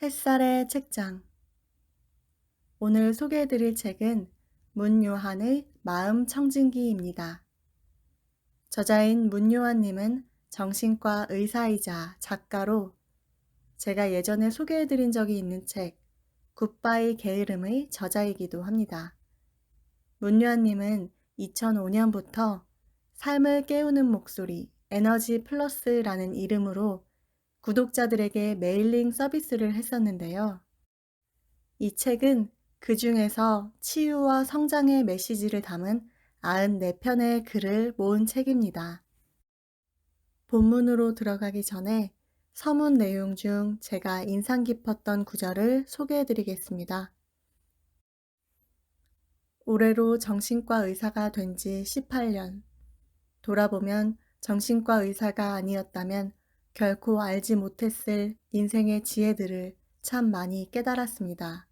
햇살의 책장. 오늘 소개해드릴 책은 문요한의 마음 청진기입니다. 저자인 문요한님은 정신과 의사이자 작가로 제가 예전에 소개해드린 적이 있는 책 굿바이 게으름의 저자이기도 합니다. 문요한님은 2005년부터 삶을 깨우는 목소리 에너지 플러스라는 이름으로 구독자들에게 메일링 서비스를 했었는데요. 이 책은 그 중에서 치유와 성장의 메시지를 담은 94편의 글을 모은 책입니다. 본문으로 들어가기 전에 서문 내용 중 제가 인상 깊었던 구절을 소개해 드리겠습니다. 올해로 정신과 의사가 된 지 18년. 돌아보면 정신과 의사가 아니었다면 결코 알지 못했을 인생의 지혜들을 참 많이 깨달았습니다.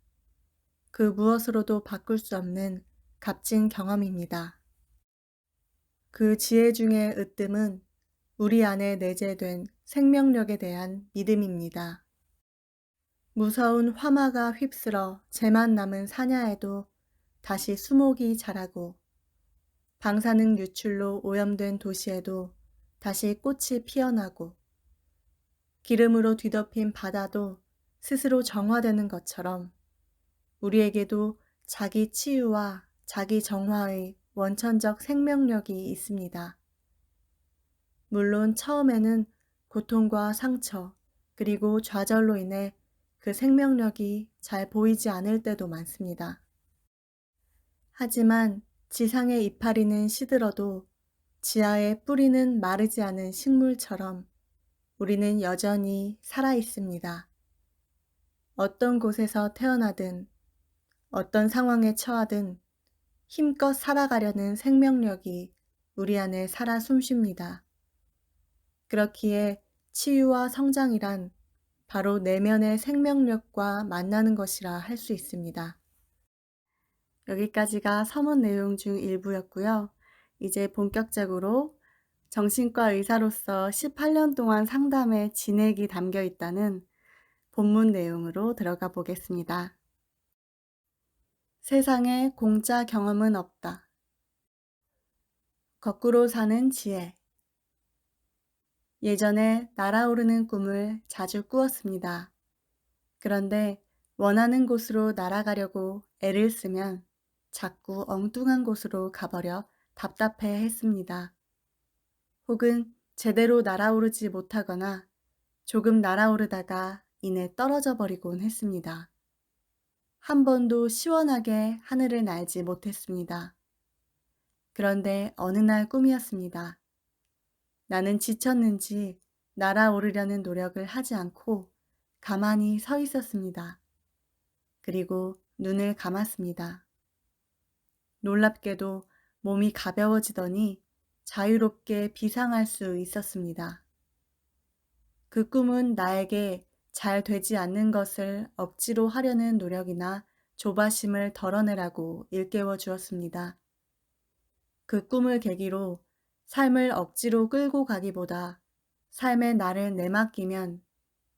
그 무엇으로도 바꿀 수 없는 값진 경험입니다. 그 지혜 중의 으뜸은 우리 안에 내재된 생명력에 대한 믿음입니다. 무서운 화마가 휩쓸어 재만 남은 사냐에도 다시 수목이 자라고 방사능 유출로 오염된 도시에도 다시 꽃이 피어나고 기름으로 뒤덮인 바다도 스스로 정화되는 것처럼 우리에게도 자기 치유와 자기 정화의 원천적 생명력이 있습니다. 물론 처음에는 고통과 상처, 그리고 좌절로 인해 그 생명력이 잘 보이지 않을 때도 많습니다. 하지만 지상의 이파리는 시들어도 지하의 뿌리는 마르지 않은 식물처럼 우리는 여전히 살아 있습니다. 어떤 곳에서 태어나든 어떤 상황에 처하든 힘껏 살아가려는 생명력이 우리 안에 살아 숨쉽니다. 그렇기에 치유와 성장이란 바로 내면의 생명력과 만나는 것이라 할 수 있습니다. 여기까지가 서문 내용 중 일부였고요. 이제 본격적으로 정신과 의사로서 18년 동안 상담에 진액이 담겨 있다는 본문 내용으로 들어가 보겠습니다. 세상에 공짜 경험은 없다. 거꾸로 사는 지혜. 예전에 날아오르는 꿈을 자주 꾸었습니다. 그런데 원하는 곳으로 날아가려고 애를 쓰면 자꾸 엉뚱한 곳으로 가버려 답답해 했습니다. 혹은 제대로 날아오르지 못하거나 조금 날아오르다가 이내 떨어져 버리곤 했습니다. 한 번도 시원하게 하늘을 날지 못했습니다. 그런데 어느 날 꿈이었습니다. 나는 지쳤는지 날아오르려는 노력을 하지 않고 가만히 서 있었습니다. 그리고 눈을 감았습니다. 놀랍게도 몸이 가벼워지더니 자유롭게 비상할 수 있었습니다. 그 꿈은 나에게 잘 되지 않는 것을 억지로 하려는 노력이나 조바심을 덜어내라고 일깨워 주었습니다. 그 꿈을 계기로 삶을 억지로 끌고 가기보다 삶에 나를 내맡기면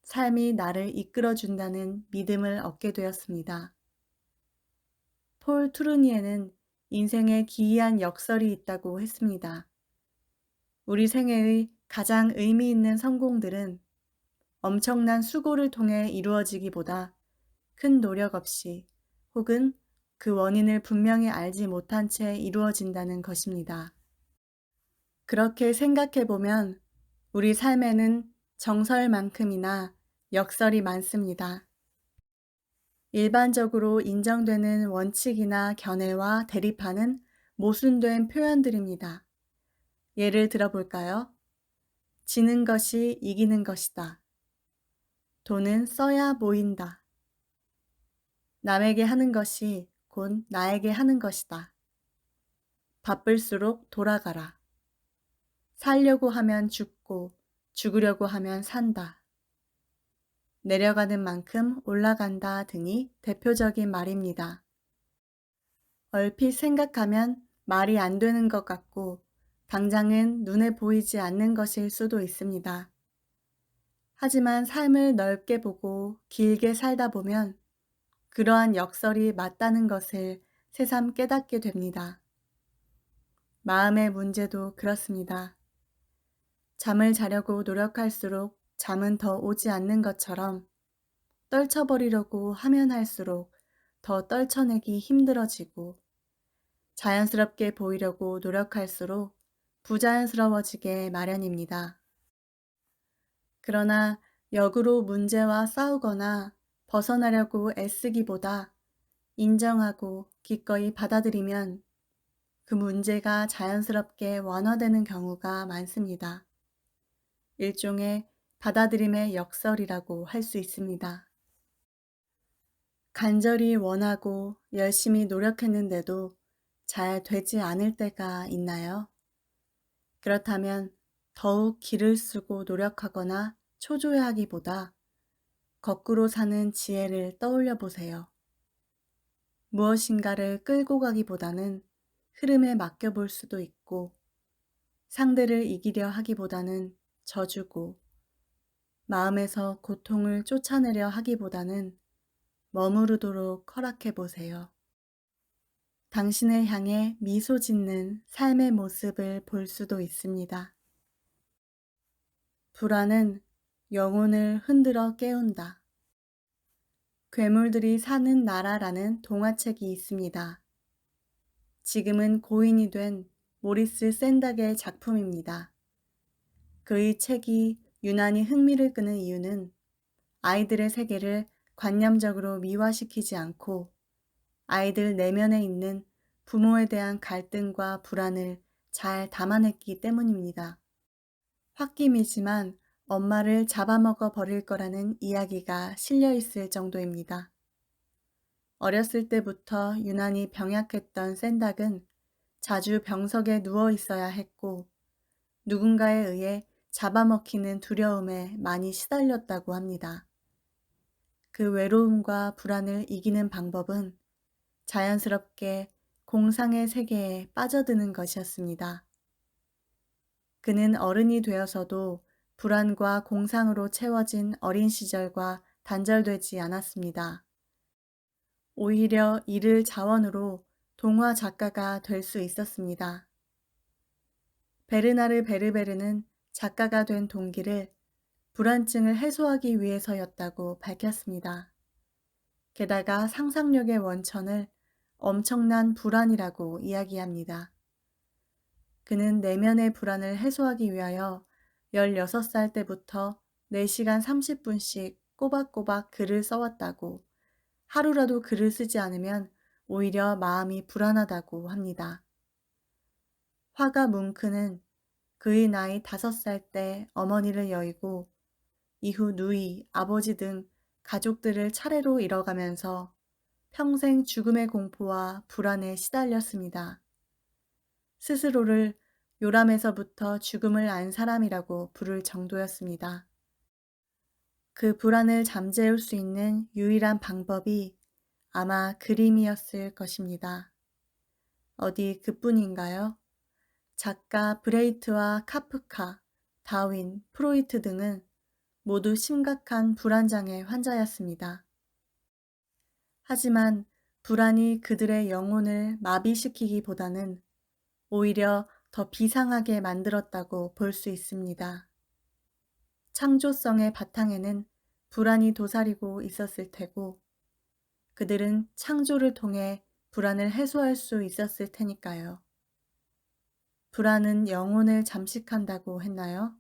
삶이 나를 이끌어준다는 믿음을 얻게 되었습니다. 폴 투르니에는 인생에 기이한 역설이 있다고 했습니다. 우리 생애의 가장 의미 있는 성공들은 엄청난 수고를 통해 이루어지기보다 큰 노력 없이 혹은 그 원인을 분명히 알지 못한 채 이루어진다는 것입니다. 그렇게 생각해 보면 우리 삶에는 정설만큼이나 역설이 많습니다. 일반적으로 인정되는 원칙이나 견해와 대립하는 모순된 표현들입니다. 예를 들어볼까요? 지는 것이 이기는 것이다. 돈은 써야 모인다. 남에게 하는 것이 곧 나에게 하는 것이다. 바쁠수록 돌아가라. 살려고 하면 죽고 죽으려고 하면 산다. 내려가는 만큼 올라간다 등이 대표적인 말입니다. 얼핏 생각하면 말이 안 되는 것 같고 당장은 눈에 보이지 않는 것일 수도 있습니다. 하지만 삶을 넓게 보고 길게 살다 보면 그러한 역설이 맞다는 것을 새삼 깨닫게 됩니다. 마음의 문제도 그렇습니다. 잠을 자려고 노력할수록 잠은 더 오지 않는 것처럼 떨쳐버리려고 하면 할수록 더 떨쳐내기 힘들어지고 자연스럽게 보이려고 노력할수록 부자연스러워지게 마련입니다. 그러나 역으로 문제와 싸우거나 벗어나려고 애쓰기보다 인정하고 기꺼이 받아들이면 그 문제가 자연스럽게 완화되는 경우가 많습니다. 일종의 받아들임의 역설이라고 할 수 있습니다. 간절히 원하고 열심히 노력했는데도 잘 되지 않을 때가 있나요? 그렇다면 더욱 기를 쓰고 노력하거나 초조해하기보다 거꾸로 사는 지혜를 떠올려 보세요. 무엇인가를 끌고 가기보다는 흐름에 맡겨볼 수도 있고 상대를 이기려 하기보다는 져주고 마음에서 고통을 쫓아내려 하기보다는 머무르도록 허락해 보세요. 당신을 향해 미소 짓는 삶의 모습을 볼 수도 있습니다. 불안은 영혼을 흔들어 깨운다. 괴물들이 사는 나라라는 동화책이 있습니다. 지금은 고인이 된 모리스 샌닥의 작품입니다. 그의 책이 유난히 흥미를 끄는 이유는 아이들의 세계를 관념적으로 미화시키지 않고 아이들 내면에 있는 부모에 대한 갈등과 불안을 잘 담아냈기 때문입니다. 홧김이지만 엄마를 잡아먹어 버릴 거라는 이야기가 실려 있을 정도입니다. 어렸을 때부터 유난히 병약했던 샌닥은 자주 병석에 누워 있어야 했고 누군가에 의해 잡아먹히는 두려움에 많이 시달렸다고 합니다. 그 외로움과 불안을 이기는 방법은 자연스럽게 공상의 세계에 빠져드는 것이었습니다. 그는 어른이 되어서도 불안과 공상으로 채워진 어린 시절과 단절되지 않았습니다. 오히려 이를 자원으로 동화 작가가 될 수 있었습니다. 베르나르 베르베르는 작가가 된 동기를 불안증을 해소하기 위해서였다고 밝혔습니다. 게다가 상상력의 원천을 엄청난 불안이라고 이야기합니다. 그는 내면의 불안을 해소하기 위하여 16살 때부터 4시간 30분씩 꼬박꼬박 글을 써왔다고, 하루라도 글을 쓰지 않으면 오히려 마음이 불안하다고 합니다. 화가 뭉크는 그의 나이 5살 때 어머니를 여의고 이후 누이, 아버지 등 가족들을 차례로 잃어가면서 평생 죽음의 공포와 불안에 시달렸습니다. 스스로를 요람에서부터 죽음을 안 사람이라고 부를 정도였습니다. 그 불안을 잠재울 수 있는 유일한 방법이 아마 그림이었을 것입니다. 어디 그뿐인가요? 작가 브레이트와 카프카, 다윈, 프로이트 등은 모두 심각한 불안장애 환자였습니다. 하지만 불안이 그들의 영혼을 마비시키기보다는 오히려 더 비상하게 만들었다고 볼 수 있습니다. 창조성의 바탕에는 불안이 도사리고 있었을 테고 그들은 창조를 통해 불안을 해소할 수 있었을 테니까요. 불안은 영혼을 잠식한다고 했나요?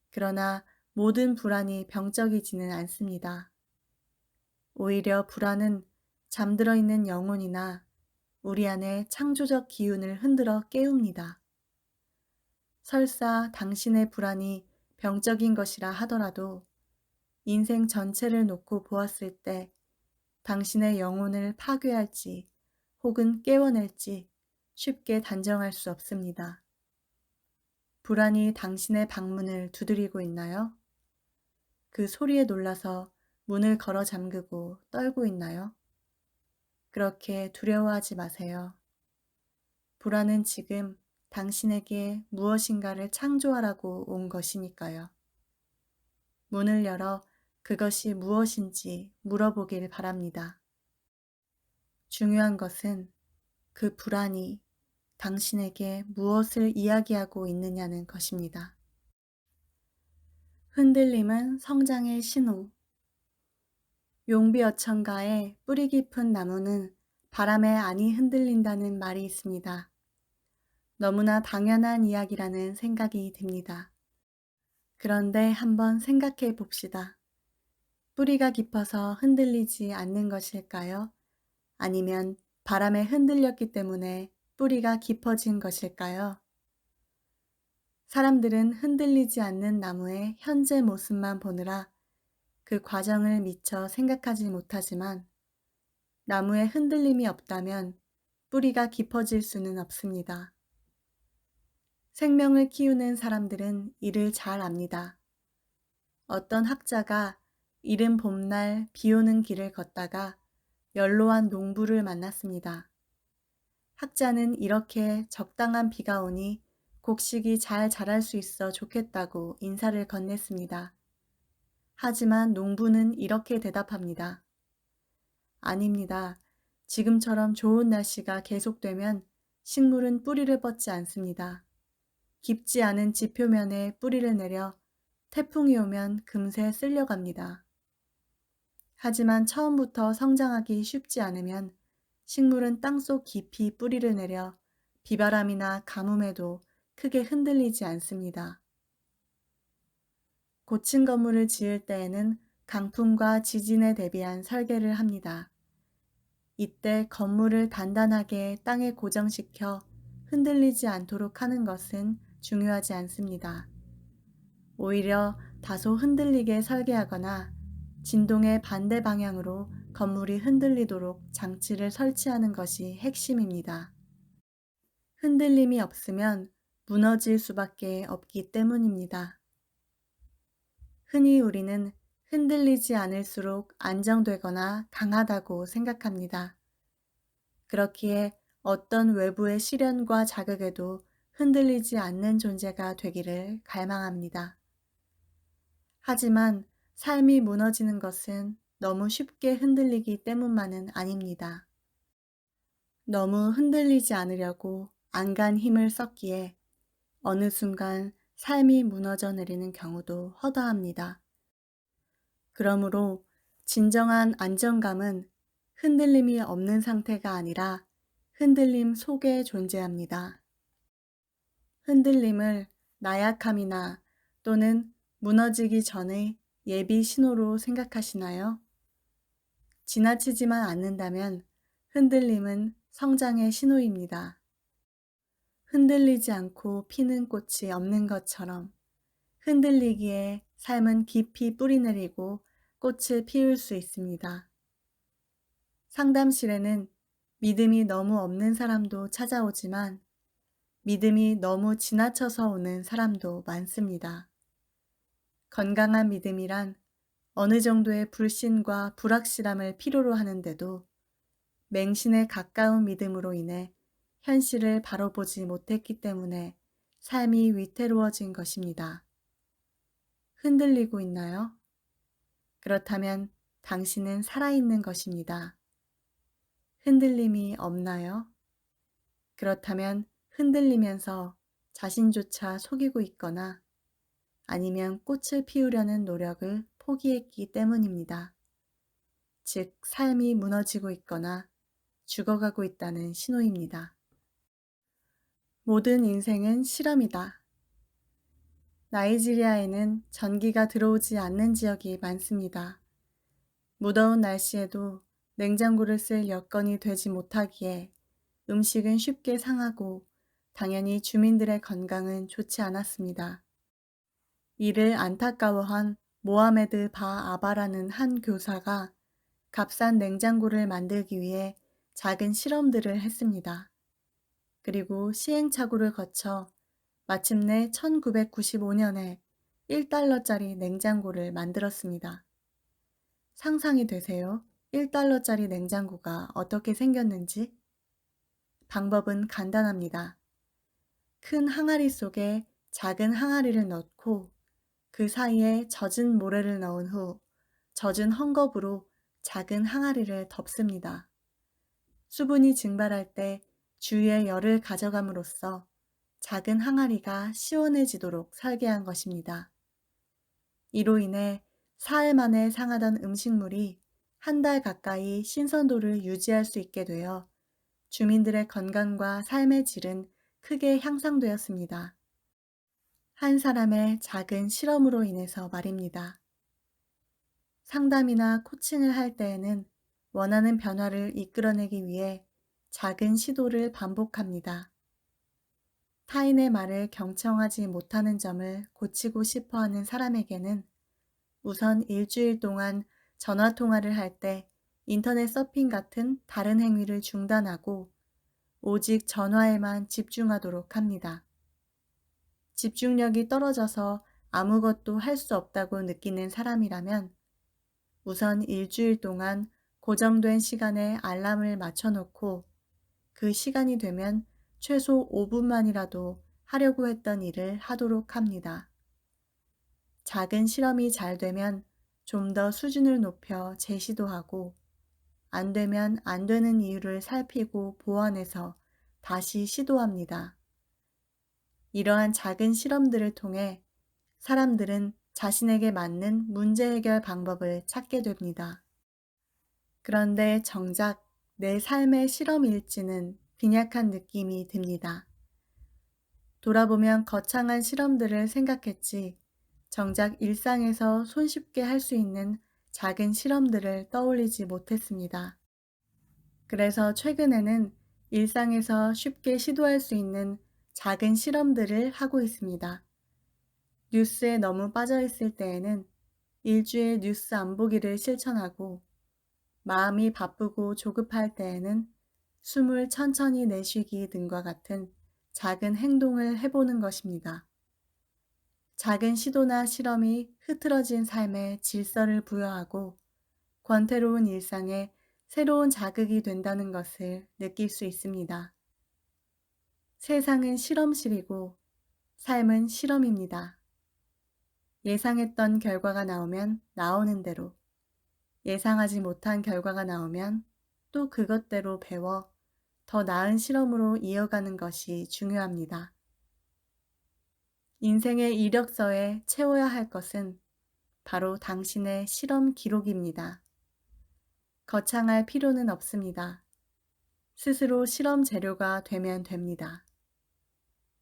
그러나 모든 불안이 병적이지는 않습니다. 오히려 불안은 잠들어 있는 영혼이나 우리 안의 창조적 기운을 흔들어 깨웁니다. 설사 당신의 불안이 병적인 것이라 하더라도 인생 전체를 놓고 보았을 때 당신의 영혼을 파괴할지 혹은 깨워낼지 쉽게 단정할 수 없습니다. 불안이 당신의 방문을 두드리고 있나요? 그 소리에 놀라서 문을 걸어 잠그고 떨고 있나요? 그렇게 두려워하지 마세요. 불안은 지금 당신에게 무엇인가를 창조하라고 온 것이니까요. 문을 열어 그것이 무엇인지 물어보길 바랍니다. 중요한 것은 그 불안이 당신에게 무엇을 이야기하고 있느냐는 것입니다. 흔들림은 성장의 신호. 용비어천가의 뿌리 깊은 나무는 바람에 안이 흔들린다는 말이 있습니다. 너무나 당연한 이야기라는 생각이 듭니다. 그런데 한번 생각해 봅시다. 뿌리가 깊어서 흔들리지 않는 것일까요? 아니면 바람에 흔들렸기 때문에 뿌리가 깊어진 것일까요? 사람들은 흔들리지 않는 나무의 현재 모습만 보느라 그 과정을 미처 생각하지 못하지만 나무에 흔들림이 없다면 뿌리가 깊어질 수는 없습니다. 생명을 키우는 사람들은 이를 잘 압니다. 어떤 학자가 이른 봄날 비 오는 길을 걷다가 연로한 농부를 만났습니다. 학자는 이렇게 적당한 비가 오니 곡식이 잘 자랄 수 있어 좋겠다고 인사를 건넸습니다. 하지만 농부는 이렇게 대답합니다. 아닙니다. 지금처럼 좋은 날씨가 계속되면 식물은 뿌리를 뻗지 않습니다. 깊지 않은 지표면에 뿌리를 내려 태풍이 오면 금세 쓸려갑니다. 하지만 처음부터 성장하기 쉽지 않으면 식물은 땅속 깊이 뿌리를 내려 비바람이나 가뭄에도 크게 흔들리지 않습니다. 고층 건물을 지을 때에는 강풍과 지진에 대비한 설계를 합니다. 이때 건물을 단단하게 땅에 고정시켜 흔들리지 않도록 하는 것은 중요하지 않습니다. 오히려 다소 흔들리게 설계하거나 진동의 반대 방향으로 건물이 흔들리도록 장치를 설치하는 것이 핵심입니다. 흔들림이 없으면 무너질 수밖에 없기 때문입니다. 흔히 우리는 흔들리지 않을수록 안정되거나 강하다고 생각합니다. 그렇기에 어떤 외부의 시련과 자극에도 흔들리지 않는 존재가 되기를 갈망합니다. 하지만 삶이 무너지는 것은 너무 쉽게 흔들리기 때문만은 아닙니다. 너무 흔들리지 않으려고 안간 힘을 썼기에 어느 순간 삶이 무너져 내리는 경우도 허다합니다. 그러므로 진정한 안정감은 흔들림이 없는 상태가 아니라 흔들림 속에 존재합니다. 흔들림을 나약함이나 또는 무너지기 전의 예비 신호로 생각하시나요? 지나치지만 않는다면 흔들림은 성장의 신호입니다. 흔들리지 않고 피는 꽃이 없는 것처럼 흔들리기에 삶은 깊이 뿌리내리고 꽃을 피울 수 있습니다. 상담실에는 믿음이 너무 없는 사람도 찾아오지만 믿음이 너무 지나쳐서 오는 사람도 많습니다. 건강한 믿음이란 어느 정도의 불신과 불확실함을 필요로 하는데도 맹신에 가까운 믿음으로 인해 현실을 바로 보지 못했기 때문에 삶이 위태로워진 것입니다. 흔들리고 있나요? 그렇다면 당신은 살아있는 것입니다. 흔들림이 없나요? 그렇다면 흔들리면서 자신조차 속이고 있거나 아니면 꽃을 피우려는 노력을 포기했기 때문입니다. 즉, 삶이 무너지고 있거나 죽어가고 있다는 신호입니다. 모든 인생은 실험이다. 나이지리아에는 전기가 들어오지 않는 지역이 많습니다. 무더운 날씨에도 냉장고를 쓸 여건이 되지 못하기에 음식은 쉽게 상하고 당연히 주민들의 건강은 좋지 않았습니다. 이를 안타까워한 모하메드 바 아바라는 한 교사가 값싼 냉장고를 만들기 위해 작은 실험들을 했습니다. 그리고 시행착오를 거쳐 마침내 1995년에 1달러짜리 냉장고를 만들었습니다. 상상이 되세요? 1달러짜리 냉장고가 어떻게 생겼는지? 방법은 간단합니다. 큰 항아리 속에 작은 항아리를 넣고 그 사이에 젖은 모래를 넣은 후 젖은 헝겊으로 작은 항아리를 덮습니다. 수분이 증발할 때 주위에 열을 가져감으로써 작은 항아리가 시원해지도록 설계한 것입니다. 이로 인해 사흘 만에 상하던 음식물이 한 달 가까이 신선도를 유지할 수 있게 되어 주민들의 건강과 삶의 질은 크게 향상되었습니다. 한 사람의 작은 실험으로 인해서 말입니다. 상담이나 코칭을 할 때에는 원하는 변화를 이끌어내기 위해 작은 시도를 반복합니다. 타인의 말을 경청하지 못하는 점을 고치고 싶어 하는 사람에게는 우선 일주일 동안 전화 통화를 할 때 인터넷 서핑 같은 다른 행위를 중단하고 오직 전화에만 집중하도록 합니다. 집중력이 떨어져서 아무것도 할 수 없다고 느끼는 사람이라면 우선 일주일 동안 고정된 시간에 알람을 맞춰놓고 그 시간이 되면 최소 5분만이라도 하려고 했던 일을 하도록 합니다. 작은 실험이 잘 되면 좀 더 수준을 높여 재시도하고 안 되면 안 되는 이유를 살피고 보완해서 다시 시도합니다. 이러한 작은 실험들을 통해 사람들은 자신에게 맞는 문제 해결 방법을 찾게 됩니다. 그런데 정작 내 삶의 실험일지는 빈약한 느낌이 듭니다. 돌아보면 거창한 실험들을 생각했지, 정작 일상에서 손쉽게 할 수 있는 작은 실험들을 떠올리지 못했습니다. 그래서 최근에는 일상에서 쉽게 시도할 수 있는 작은 실험들을 하고 있습니다. 뉴스에 너무 빠져 있을 때에는 일주일 뉴스 안 보기를 실천하고, 마음이 바쁘고 조급할 때에는 숨을 천천히 내쉬기 등과 같은 작은 행동을 해보는 것입니다. 작은 시도나 실험이 흐트러진 삶에 질서를 부여하고 권태로운 일상에 새로운 자극이 된다는 것을 느낄 수 있습니다. 세상은 실험실이고 삶은 실험입니다. 예상했던 결과가 나오면 나오는 대로, 예상하지 못한 결과가 나오면 또 그것대로 배워 더 나은 실험으로 이어가는 것이 중요합니다. 인생의 이력서에 채워야 할 것은 바로 당신의 실험 기록입니다. 거창할 필요는 없습니다. 스스로 실험 재료가 되면 됩니다.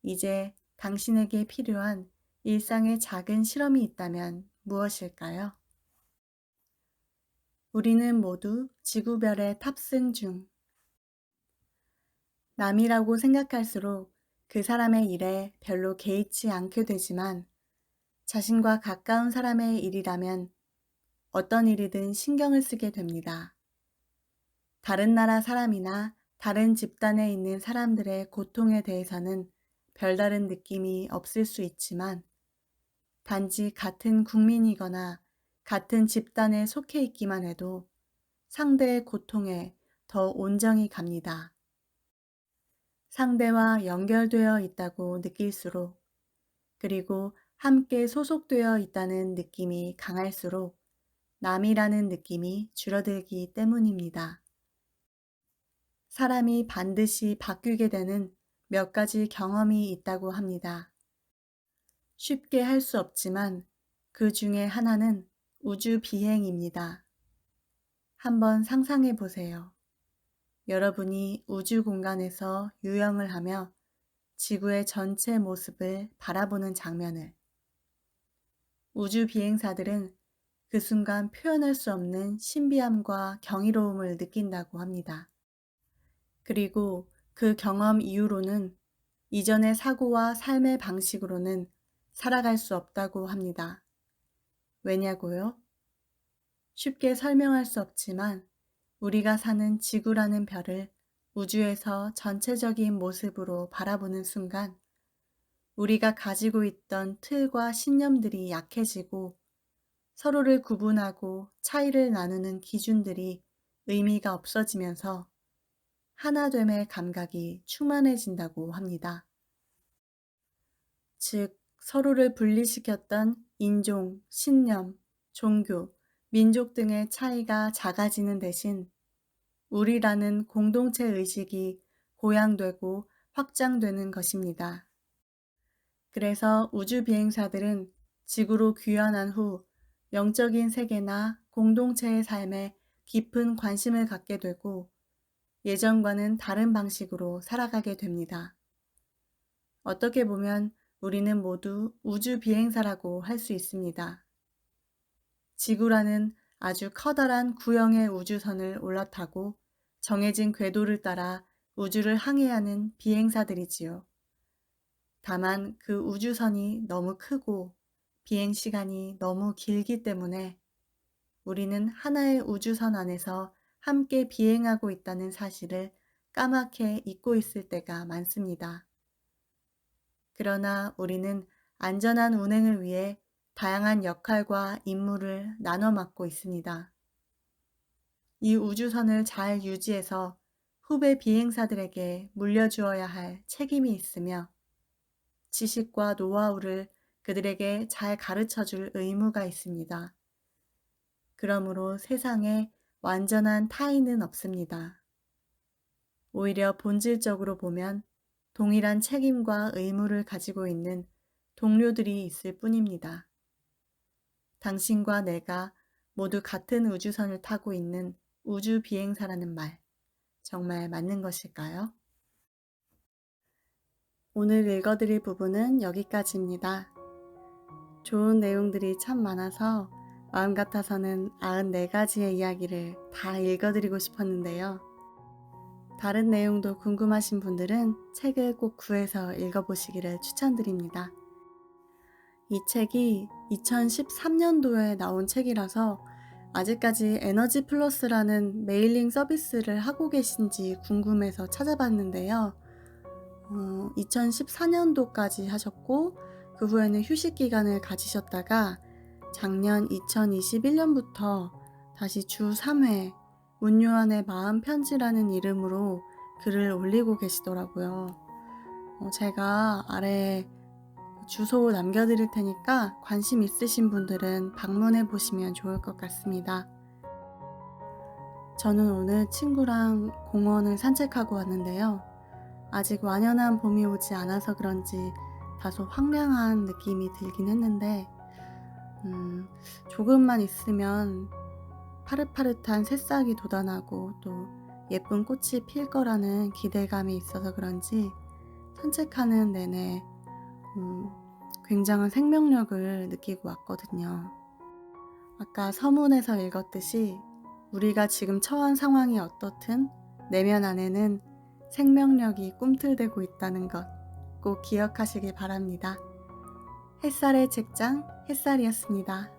이제 당신에게 필요한 일상의 작은 실험이 있다면 무엇일까요? 우리는 모두 지구별에 탑승 중. 남이라고 생각할수록 그 사람의 일에 별로 개의치 않게 되지만 자신과 가까운 사람의 일이라면 어떤 일이든 신경을 쓰게 됩니다. 다른 나라 사람이나 다른 집단에 있는 사람들의 고통에 대해서는 별다른 느낌이 없을 수 있지만 단지 같은 국민이거나 같은 집단에 속해 있기만 해도 상대의 고통에 더 온정이 갑니다. 상대와 연결되어 있다고 느낄수록, 그리고 함께 소속되어 있다는 느낌이 강할수록 남이라는 느낌이 줄어들기 때문입니다. 사람이 반드시 바뀌게 되는 몇 가지 경험이 있다고 합니다. 쉽게 할 수 없지만 그 중에 하나는 우주 비행입니다. 한번 상상해 보세요. 여러분이 우주 공간에서 유영을 하며 지구의 전체 모습을 바라보는 장면을. 우주 비행사들은 그 순간 표현할 수 없는 신비함과 경이로움을 느낀다고 합니다. 그리고 그 경험 이후로는 이전의 사고와 삶의 방식으로는 살아갈 수 없다고 합니다. 왜냐고요? 쉽게 설명할 수 없지만 우리가 사는 지구라는 별을 우주에서 전체적인 모습으로 바라보는 순간 우리가 가지고 있던 틀과 신념들이 약해지고 서로를 구분하고 차이를 나누는 기준들이 의미가 없어지면서 하나됨의 감각이 충만해진다고 합니다. 즉, 서로를 분리시켰던 인종, 신념, 종교, 민족 등의 차이가 작아지는 대신 우리라는 공동체 의식이 고양되고 확장되는 것입니다. 그래서 우주 비행사들은 지구로 귀환한 후 영적인 세계나 공동체의 삶에 깊은 관심을 갖게 되고 예전과는 다른 방식으로 살아가게 됩니다. 어떻게 보면 우리는 모두 우주 비행사라고 할 수 있습니다. 지구라는 아주 커다란 구형의 우주선을 올라타고 정해진 궤도를 따라 우주를 항해하는 비행사들이지요. 다만 그 우주선이 너무 크고 비행 시간이 너무 길기 때문에 우리는 하나의 우주선 안에서 함께 비행하고 있다는 사실을 까맣게 잊고 있을 때가 많습니다. 그러나 우리는 안전한 운행을 위해 다양한 역할과 임무를 나눠 맡고 있습니다. 이 우주선을 잘 유지해서 후배 비행사들에게 물려주어야 할 책임이 있으며 지식과 노하우를 그들에게 잘 가르쳐 줄 의무가 있습니다. 그러므로 세상에 완전한 타인은 없습니다. 오히려 본질적으로 보면 동일한 책임과 의무를 가지고 있는 동료들이 있을 뿐입니다. 당신과 내가 모두 같은 우주선을 타고 있는 우주 비행사라는 말, 정말 맞는 것일까요? 오늘 읽어드릴 부분은 여기까지입니다. 좋은 내용들이 참 많아서 마음 같아서는 94가지의 이야기를 다 읽어드리고 싶었는데요. 다른 내용도 궁금하신 분들은 책을 꼭 구해서 읽어보시기를 추천드립니다. 이 책이 2013년도에 나온 책이라서 아직까지 에너지 플러스라는 메일링 서비스를 하고 계신지 궁금해서 찾아봤는데요. 2014년도까지 하셨고 그 후에는 휴식 기간을 가지셨다가 작년 2021년부터 다시 주 3회 문요한의 마음 편지라는 이름으로 글을 올리고 계시더라고요. 제가 아래에 주소 남겨드릴 테니까 관심 있으신 분들은 방문해 보시면 좋을 것 같습니다. 저는 오늘 친구랑 공원을 산책하고 왔는데요. 아직 완연한 봄이 오지 않아서 그런지 다소 황량한 느낌이 들긴 했는데 조금만 있으면 파릇파릇한 새싹이 돋아나고 또 예쁜 꽃이 필 거라는 기대감이 있어서 그런지 산책하는 내내 굉장한 생명력을 느끼고 왔거든요. 아까 서문에서 읽었듯이 우리가 지금 처한 상황이 어떻든 내면 안에는 생명력이 꿈틀대고 있다는 것 꼭 기억하시길 바랍니다. 햇살의 책장 햇살이었습니다.